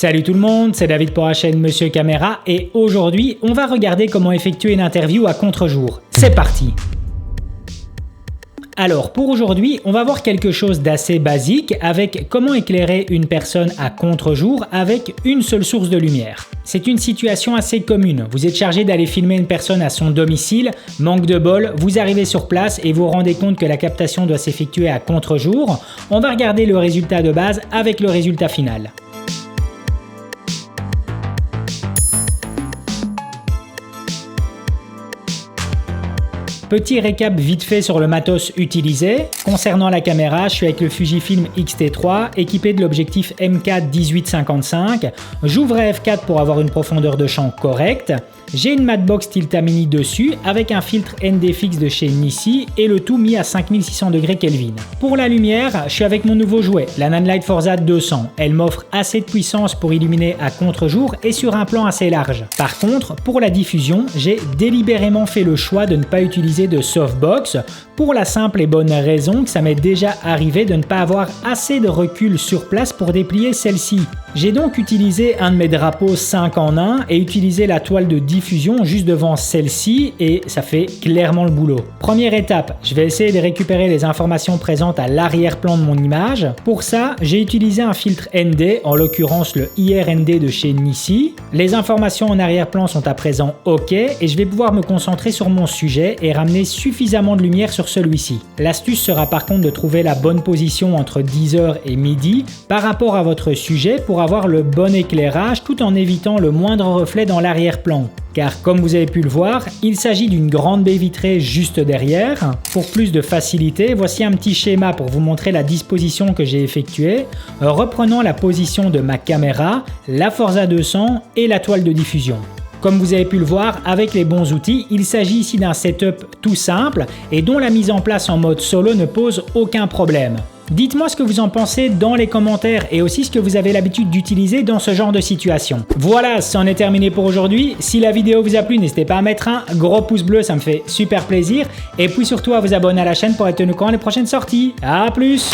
Salut tout le monde, c'est David pour la chaîne Monsieur Caméra et aujourd'hui on va regarder comment effectuer une interview à contre-jour. C'est parti! Alors pour aujourd'hui, on va voir quelque chose d'assez basique avec comment éclairer une personne à contre-jour avec une seule source de lumière. C'est une situation assez commune. Vous êtes chargé d'aller filmer une personne à son domicile, manque de bol, vous arrivez sur place et vous vous rendez compte que la captation doit s'effectuer à contre-jour. On va regarder le résultat de base avec le résultat final. Petit récap vite fait sur le matos utilisé. Concernant la caméra, je suis avec le Fujifilm X-T3 équipé de l'objectif M4 18-55. J'ouvre f4 pour avoir une profondeur de champ correcte. J'ai une Matbox Tilta Mini dessus avec un filtre ND fixe de chez Nissi et le tout mis à 5600 degrés Kelvin. Pour la lumière, je suis avec mon nouveau jouet, la Nanlite Forza 200. Elle m'offre assez de puissance pour illuminer à contre-jour et sur un plan assez large. Par contre, pour la diffusion, j'ai délibérément fait le choix de ne pas utiliser de softbox pour la simple et bonne raison que ça m'est déjà arrivé de ne pas avoir assez de recul sur place pour déplier celle-ci. J'ai donc utilisé un de mes drapeaux 5 en 1 et utilisé la toile de diffusion juste devant celle-ci et ça fait clairement le boulot. Première étape, je vais essayer de récupérer les informations présentes à l'arrière-plan de mon image. Pour ça, j'ai utilisé un filtre ND, en l'occurrence le IRND de chez Nissi. Les informations en arrière-plan sont à présent OK et je vais pouvoir me concentrer sur mon sujet et ramener suffisamment de lumière sur celui-ci. L'astuce sera par contre de trouver la bonne position entre 10h et midi par rapport à votre sujet pour avoir le bon éclairage tout en évitant le moindre reflet dans l'arrière-plan. Car comme vous avez pu le voir, il s'agit d'une grande baie vitrée juste derrière. Pour plus de facilité, voici un petit schéma pour vous montrer la disposition que j'ai effectuée, reprenant la position de ma caméra, la Forza 200 et la toile de diffusion. Comme vous avez pu le voir, avec les bons outils, il s'agit ici d'un setup tout simple et dont la mise en place en mode solo ne pose aucun problème. Dites-moi ce que vous en pensez dans les commentaires et aussi ce que vous avez l'habitude d'utiliser dans ce genre de situation. Voilà, c'en est terminé pour aujourd'hui. Si la vidéo vous a plu, n'hésitez pas à mettre un gros pouce bleu, ça me fait super plaisir. Et puis surtout à vous abonner à la chaîne pour être tenu au courant des prochaines sorties. A plus!